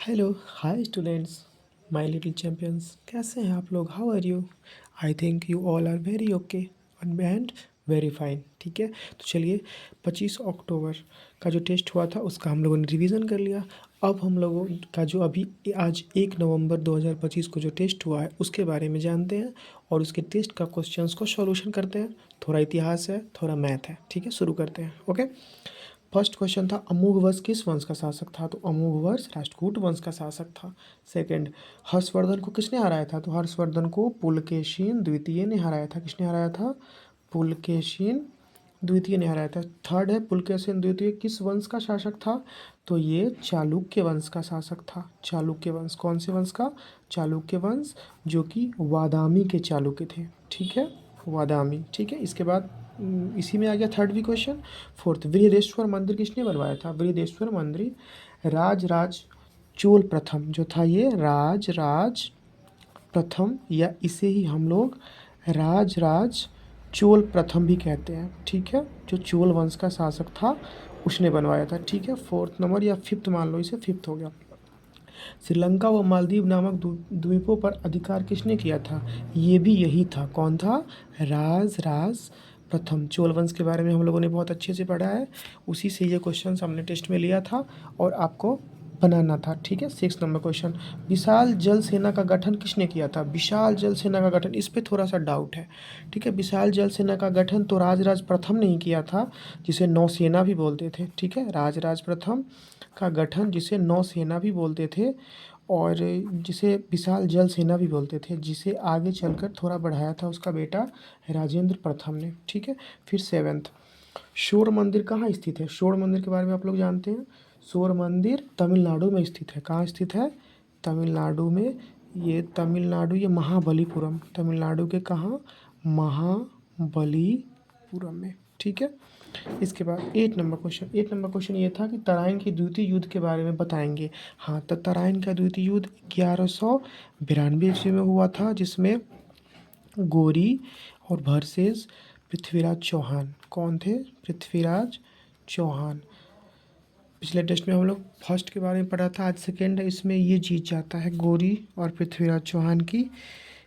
Hello, hi students, my little champions. कैसे हैं आप लोग? How are you? I think you all are very okay and very fine. ठीक है, तो चलिए 25 अक्टूबर का जो टेस्ट हुआ था उसका हम लोगों ने रिवीजन कर लिया। अब हम लोगों का जो अभी आज 1 नवंबर 2025 को जो टेस्ट हुआ है उसके बारे में जानते हैं और उसके टेस्ट का क्वेश्चंस को सॉल्यूशन करते हैं। थोड़ा इतिहास है, थोड़ा मैथ है। ठीक है, शुरू करते हैं। ओके, फर्स्ट क्वेश्चन था अमोघ वंश किस वंश का शासक था? तो अमोघ वंश राष्ट्रकूट वंश का शासक था। सेकंड, हर्षवर्धन को किसने हराया था? तो हर्षवर्धन को पुलकेशिन द्वितीय ने हराया था। किसने हराया था? पुलकेशिन द्वितीय ने हराया था। थर्ड है, पुलकेशिन द्वितीय किस वंश का शासक था? तो ये चालुक्य वंश का शासक था। चालुक्य वंश कौन से वंश का? चालुक्य वंश, जो कि वादामी के चालुक्य थे। ठीक है, वादामी। ठीक है, इसके बाद इसी में आ गया थर्ड भी क्वेश्चन। फोर्थ, बृहदेश्वर मंदिर किसने बनवाया था? बृहदेश्वर मंदिर राज चोल प्रथम जो था, ये राज प्रथम, या इसे ही हम लोग राज चोल प्रथम भी कहते हैं। ठीक है, जो चोल वंश का शासक था उसने बनवाया था। ठीक है, फोर्थ नंबर या फिफ्थ मान लो, इसे फिफ्थ हो गया। श्रीलंका व मालदीव नामक द्वीपों पर अधिकार किसने किया था? ये भी यही था। कौन था? राज प्रथम। चोल वंश के बारे में हम लोगों ने बहुत अच्छे से पढ़ा है, उसी से ये क्वेश्चन हमने टेस्ट में लिया था और आपको बनाना था। ठीक है, 6 नंबर क्वेश्चन, विशाल जल सेना का गठन किसने किया था? विशाल जल सेना का गठन, इस पे थोड़ा सा डाउट है। ठीक है, विशाल जल सेना का गठन तो राज प्रथम ने ही किया था, जिसे नौसेना भी बोलते थे। ठीक है, राज प्रथम का गठन जिसे नौसेना भी बोलते थे और जिसे विशाल जल सेना भी बोलते थे, जिसे आगे चलकर थोड़ा बढ़ाया था उसका बेटा राजेंद्र प्रथम ने। ठीक है, फिर सेवेंथ, शोर मंदिर कहाँ स्थित है? शोर मंदिर के बारे में आप लोग जानते हैं। शोर मंदिर तमिलनाडु में स्थित है। कहाँ स्थित है? तमिलनाडु में। ये तमिलनाडु, ये महाबलीपुरम, तमिलनाडु के कहाँ? महाबलीपुरम में। ठीक है, इसके बाद 8 नंबर क्वेश्चन ये था कि तराइन के द्वितीय युद्ध के बारे में बताएंगे। हाँ, तो तराइन का द्वितीय युद्ध 1192 ईस्वी में हुआ था, जिसमें गोरी और वर्सेस पृथ्वीराज चौहान। कौन थे? पृथ्वीराज चौहान। पिछले टेस्ट में हम लोग फर्स्ट के बारे में पढ़ा था, आज सेकेंड है, इसमें ये जीत जाता है। गोरी और पृथ्वीराज चौहान की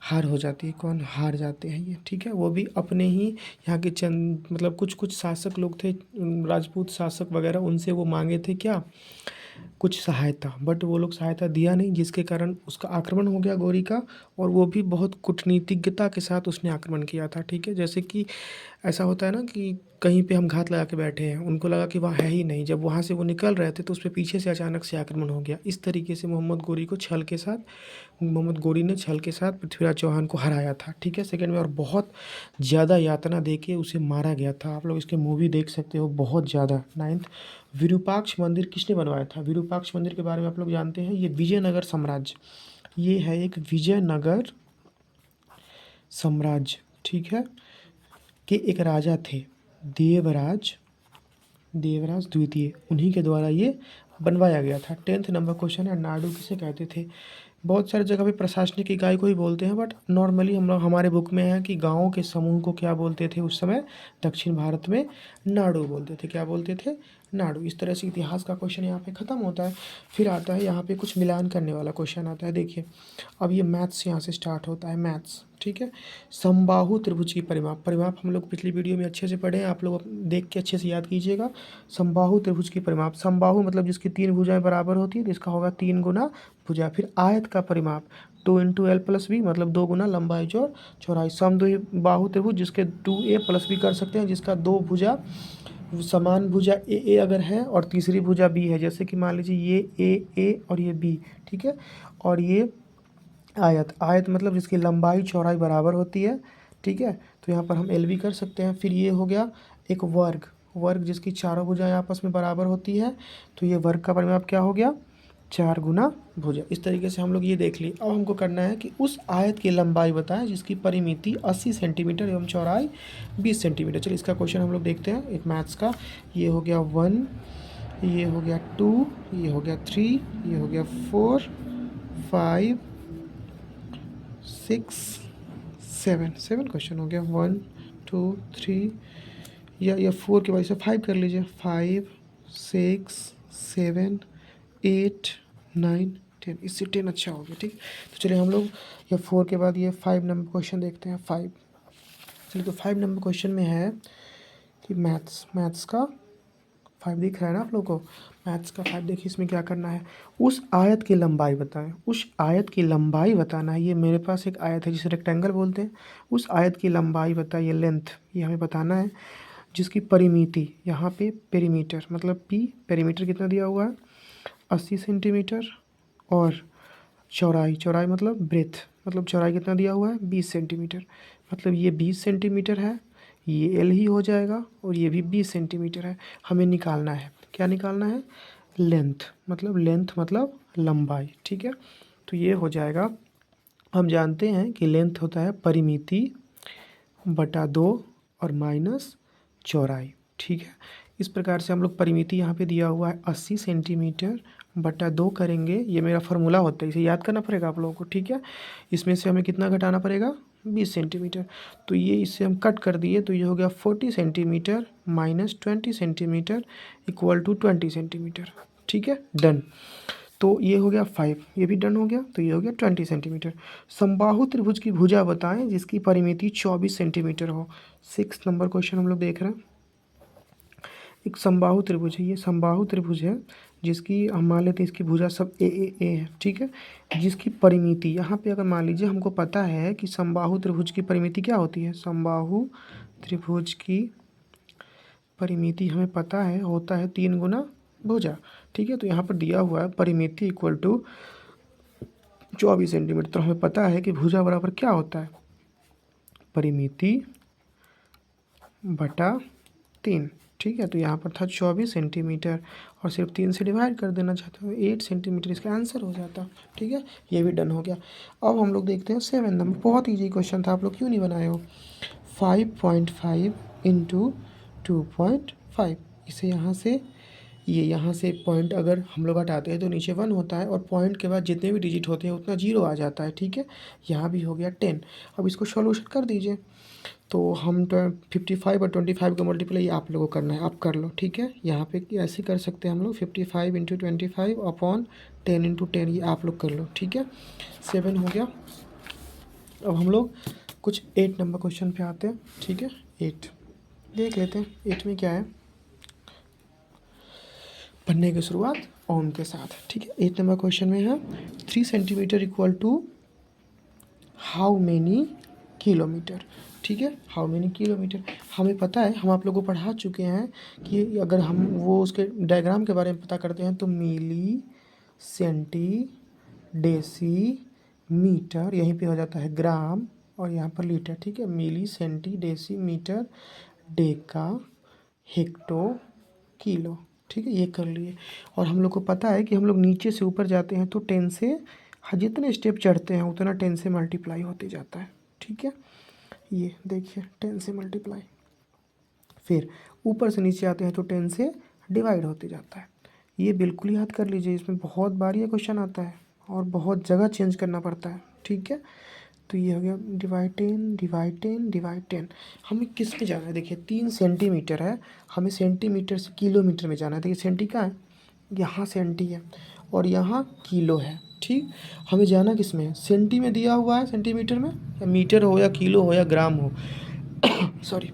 हार हो जाती है। कौन? हार जाते हैं ये। ठीक है, वो भी अपने ही यहाँ के चंद मतलब कुछ कुछ शासक लोग थे, राजपूत शासक वगैरह, उनसे वो मांगे थे क्या? कुछ सहायता, बट वो लोग सहायता दिया नहीं, जिसके कारण उसका आक्रमण हो गया गोरी का, और वो भी बहुत कूटनीतिज्ञता के साथ उसने आक्रमण किया था। ठीक है, जैसे कि ऐसा होता है ना कि कहीं पे हम घात लगा के बैठे हैं, उनको लगा कि वहाँ है ही नहीं, जब वहाँ से वो निकल रहे थे तो उस पर पीछे से अचानक से आक्रमण हो गया। इस तरीके से मोहम्मद गोरी ने छल के साथ पृथ्वीराज चौहान को हराया था। ठीक है, सेकंड में, और बहुत ज़्यादा यातना दे के उसे मारा गया था। आप लोग इसके मूवी देख सकते हो, बहुत ज़्यादा। नाइन्थ, विरूपाक्ष मंदिर किसने बनवाया था? विरूपाक्ष मंदिर के बारे में आप लोग जानते हैं, ये विजयनगर साम्राज्य, ये है एक विजयनगर साम्राज्य। ठीक है, के एक राजा थे, देवराज द्वितीय, उन्हीं के द्वारा ये बनवाया गया था। 10th नंबर क्वेश्चन है, नाडु किसे कहते थे? बहुत सारी जगह पे प्रशासनिक इकाई को ही बोलते हैं, बट नॉर्मली हम लोग, हमारे बुक में है कि गाँव के समूह को क्या बोलते थे उस समय? दक्षिण भारत में नाडु बोलते थे। क्या बोलते थे? नाडु। इस तरह से इतिहास का क्वेश्चन यहाँ पे ख़त्म होता है। फिर आता है यहाँ पे कुछ मिलान करने वाला क्वेश्चन आता है। देखिए, अब ये मैथ्स यहाँ से स्टार्ट होता है, मैथ्स। ठीक है, समबाहु त्रिभुज की परिमाप हम लोग पिछली वीडियो में अच्छे से पढ़े हैं, आप लोग देख के अच्छे से याद कीजिएगा। समबाहु त्रिभुज की परिमाप, समबाहु मतलब जिसकी 3 भुजाएं बराबर होती है, तो इसका होगा 3 गुना भुजा। फिर आयत का परिमाप 2 × L + B, मतलब 2 गुना लंबाई जोड़ चौड़ाई। समबाहु त्रिभुज जिसके 2A + B कर सकते हैं, जिसका 2 भुजा समान भुजा ए अगर है और तीसरी भुजा बी है, जैसे कि मान लीजिए ये ए और ये बी। ठीक है, और ये आयत मतलब जिसकी लंबाई चौड़ाई बराबर होती है। ठीक है, तो यहाँ पर हम एल भी कर सकते हैं। फिर ये हो गया एक वर्ग जिसकी चारों भुजाएं आपस में बराबर होती है, तो ये वर्ग का परिमाप क्या हो गया? 4 गुना भुजा। इस तरीके से हम लोग ये देख लिए। अब हमको करना है कि उस आयत की लंबाई बताएं जिसकी परिमिति 80 सेंटीमीटर एवं चौड़ाई 20 सेंटीमीटर। चलिए इसका क्वेश्चन हम लोग देखते हैं, एक मैथ्स का। ये हो गया 1, ये हो गया 2, ये हो गया 3, ये हो गया 4, 5, 6, 7 क्वेश्चन हो गया। 1, 2, 3, या 4 के वजह से 5 कर लीजिए। 5, 6, 7, 8, 9 10, इससे 10 अच्छा हो गया। ठीक, तो चलिए हम लोग ये 4 के बाद ये 5 नंबर क्वेश्चन देखते हैं। 5, चलिए तो 5 नंबर क्वेश्चन में है कि मैथ्स का 5 दिख रहा है ना आप लोग को। मैथ्स का 5 देखिए, इसमें क्या करना है, उस आयत की लंबाई बताएं। उस आयत की लंबाई बताना है। ये मेरे पास एक आयत है जिसे रेक्टेंगल बोलते हैं। उस आयत की लंबाई बताइए, लेंथ, ये हमें बताना है। जिसकी परिमिति, यहाँ पे पेरीमीटर मतलब पी, पेरीमीटर कितना दिया हुआ है 80 सेंटीमीटर, और चौड़ाई, चौड़ाई मतलब ब्रेथ, मतलब चौड़ाई कितना दिया हुआ है 20 सेंटीमीटर। मतलब ये 20 सेंटीमीटर है, ये एल ही हो जाएगा, और ये भी 20 सेंटीमीटर है। हमें निकालना है, क्या निकालना है, लेंथ, मतलब लेंथ मतलब लंबाई। ठीक है, तो ये हो जाएगा, हम जानते हैं कि लेंथ होता है परिमिति बटा 2 और माइनस चौड़ाई। ठीक है, इस प्रकार से हम लोग परिमिति यहाँ पे दिया हुआ है 80 सेंटीमीटर बटा 2 करेंगे। ये मेरा फार्मूला होता है, इसे याद करना पड़ेगा आप लोगों को। ठीक है, इसमें से हमें कितना घटाना पड़ेगा 20 सेंटीमीटर। तो ये इससे हम कट कर दिए, तो ये हो गया 40 centimetre minus 20 centimetre equal to 20 centimetre. ठीक है, डन। तो ये हो गया 5, ये भी डन हो गया। तो ये हो गया 20 सेंटीमीटर। समबाहु त्रिभुज की भुजा बताएं जिसकी परिमिति 24 सेंटीमीटर हो। 6 नंबर क्वेश्चन हम लोग देख रहे हैं। एक समबाहु त्रिभुज है, ये समबाहु त्रिभुज है जिसकी हम मान लेते हैं इसकी भुजा सब ए है। ठीक है, जिसकी परिमिति यहाँ पे अगर मान लीजिए हमको पता है कि समबाहु त्रिभुज की परिमिति क्या होती है, समबाहु त्रिभुज की परिमिति हमें पता है होता है 3 गुना भुजा। ठीक है, तो यहाँ पर दिया हुआ है परिमिति इक्वल टू 24 सेंटीमीटर। तो हमें पता है कि भुजा बराबर क्या होता है, परिमिति बटा 3। ठीक है, तो यहाँ पर था 24 सेंटीमीटर और सिर्फ 3 से डिवाइड कर देना चाहते हो 8 सेंटीमीटर, इसका आंसर हो जाता। ठीक है, ये भी डन हो गया। अब हम लोग देखते हैं 7 नंबर, बहुत ईजी क्वेश्चन था, आप लोग क्यों नहीं बनाए हो। 5.5 इंटू 2.5, इसे यहाँ से, ये यहाँ से पॉइंट अगर हम लोग हटाते हैं तो नीचे 1 होता है, और पॉइंट के बाद जितने भी डिजिट होते हैं उतना 0 आ जाता है। ठीक है, यहाँ भी हो गया 10। अब इसको सॉल्यूशन कर दीजिए। तो हम 55 और 25 का मल्टीप्लाई आप लोगों को करना है, आप कर लो। ठीक है, यहाँ पे ऐसे कर सकते हैं हम लोग 55 इंटू 25 अपॉन 10 इंटू 10, ये आप लोग कर लो। ठीक है, 7 हो गया। अब हम लोग कुछ 8 नंबर क्वेश्चन पे आते हैं। ठीक है, 8 देख लेते हैं। 8 में क्या है, पढ़ने की शुरुआत ऑन के साथ। ठीक है, 8 नंबर क्वेश्चन में है 3 centimetre equal to how many kilometre. ठीक है, हाउ मेनी किलोमीटर हमें पता है, हम आप लोगों को पढ़ा चुके हैं कि अगर हम वो उसके डायग्राम के बारे में पता करते हैं तो मिली, सेंटी, डेसी, मीटर, यहीं पे हो जाता है ग्राम, और यहाँ पर लीटर। ठीक है, milli, centi, deci, metre, deca, hecto, kilo. ठीक है, ये कर लिए। और हम लोग को पता है कि हम लोग नीचे से ऊपर जाते हैं तो 10 से, जितने स्टेप चढ़ते हैं उतना 10 से मल्टीप्लाई होते जाता है। ठीक है, ये देखिए 10 से मल्टीप्लाई, फिर ऊपर से नीचे आते हैं तो 10 से डिवाइड होते जाता है। ये बिल्कुल याद कर लीजिए, इसमें बहुत बार ये क्वेश्चन आता है और बहुत जगह चेंज करना पड़ता है। ठीक है, तो ये हो गया डिवाइड 10 डिवाइड 10 डिवाइड 10। हमें किस में जाना है, देखिए 3 सेंटीमीटर है, हमें सेंटीमीटर से किलोमीटर में जाना है। देखिए सेंटी कहाँ है, यहाँ सेंटी है और यहाँ किलो है। ठीक, हमें जाना किस में है, सेंटी में दिया हुआ है, सेंटीमीटर में, या मीटर हो या किलो हो या ग्राम हो सॉरी,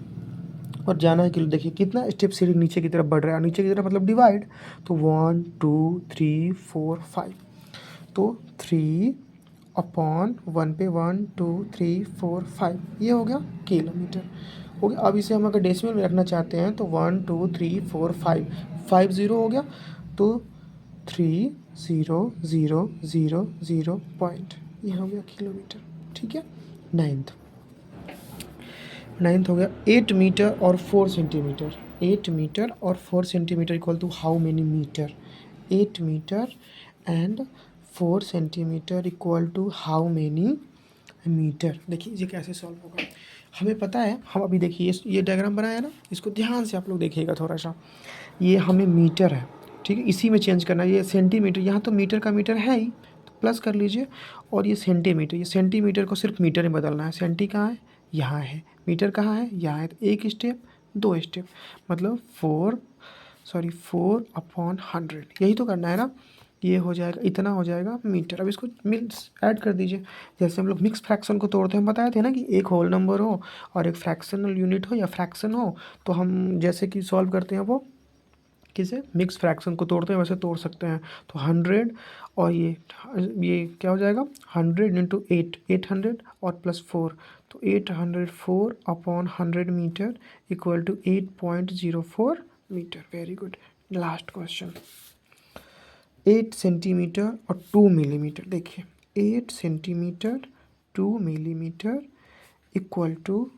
और जाना है किलो। देखिए कितना स्टेप सीढ़ी नीचे की तरफ बढ़ रहा है, नीचे की तरफ मतलब डिवाइड। तो 1 2 3 4 5, तो 3 अपॉन 1 पे 1 2 3 4 5, ये हो गया किलोमीटर हो गया। अब इसे हम अगर डेसिमल में रखना चाहते हैं तो 1 2 3 4 5, 5 0 हो गया, तो 3 0 0 0 0 पॉइंट, ये हो गया किलोमीटर। ठीक है, नाइन्थ हो गया 8 मीटर और 4 सेंटीमीटर। 8 मीटर और 4 centimetre equal to how many metre. 8 metre and 4 centimetre equal to how many metre. देखिए ये कैसे सॉल्व होगा, हमें पता है। हम अभी देखिए ये डायग्राम बनाया है ना, इसको ध्यान से आप लोग देखिएगा थोड़ा सा। ये हमें मीटर है, ठीक है, इसी में चेंज करना है। ये सेंटीमीटर, यहाँ तो मीटर का मीटर है ही, तो प्लस कर लीजिए। और ये सेंटीमीटर, ये सेंटीमीटर को सिर्फ मीटर में बदलना है। सेंटी कहाँ है, यहाँ है। मीटर कहाँ है, यहाँ है। तो एक स्टेप 2 स्टेप, मतलब 4 अपॉन 100, यही तो करना है ना। ये हो जाएगा, इतना हो जाएगा मीटर। अब इसको मिक्स ऐड कर दीजिए। जैसे हम लोग मिक्स फ्रैक्शन को तोड़ते हैं, बताए थे ना कि एक होल नंबर हो और एक फ्रैक्शनल यूनिट हो या फ्रैक्शन हो, तो हम जैसे कि सॉल्व करते हैं वो किसे, मिक्स फ्रैक्शन को तोड़ते हैं वैसे तोड़ सकते हैं। तो 100 और ये क्या हो जाएगा, 100 इंटू 8, 800 और प्लस 4, तो 804 upon 100 metre equal to 8.04 metre. Very good. Last question, 8 centimetre और 2 मिलीमीटर। देखिए 8 centimetre 2 millimetre equal to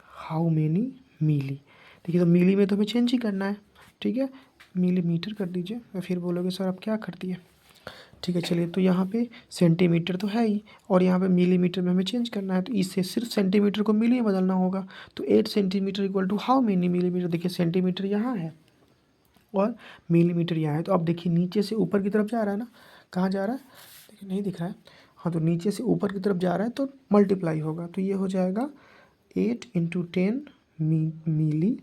how many milli. देखिए तो मिली में तो हमें चेंज ही करना है, ठीक है, मिलीमीटर कर दीजिए। मैं फिर बोलोगे सर आप क्या कर दिए, ठीक है चलिए। तो यहाँ पे सेंटीमीटर तो है ही और यहाँ पे मिलीमीटर में हमें चेंज करना है, तो इससे सिर्फ सेंटीमीटर को मिली में बदलना होगा। तो 8 centimetre equal to how many millimetre. देखिए सेंटीमीटर यहाँ है और मिलीमीटर यहाँ है, तो अब देखिए नीचे से ऊपर की तरफ जा रहा है ना, कहाँ जा रहा है, देखिए नहीं दिख रहा है, हाँ तो नीचे से ऊपर की तरफ जा रहा है तो मल्टीप्लाई होगा, तो ये हो जाएगा 8 इंटू 10 मिली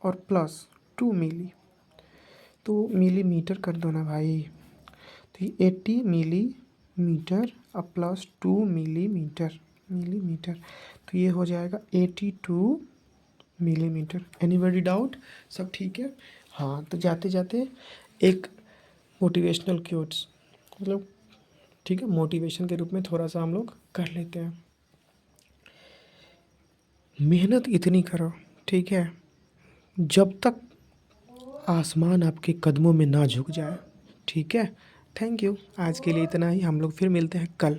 और प्लस 2 मिली, तो मिलीमीटर कर दो ना भाई। तो ये 80 मिलीमीटर और प्लस 2 मिलीमीटर, तो ये हो जाएगा 82 मिलीमीटर। एनीबॉडी डाउट, सब ठीक है। हाँ तो जाते जाते एक मोटिवेशनल क्योट्स, मतलब ठीक है, मोटिवेशन के रूप में थोड़ा सा हम लोग कर लेते हैं। मेहनत इतनी करो, ठीक है, जब तक आसमान आपके कदमों में ना झुक जाए, ठीक है। थैंक यू, आज के लिए इतना ही, हम लोग फिर मिलते हैं कल।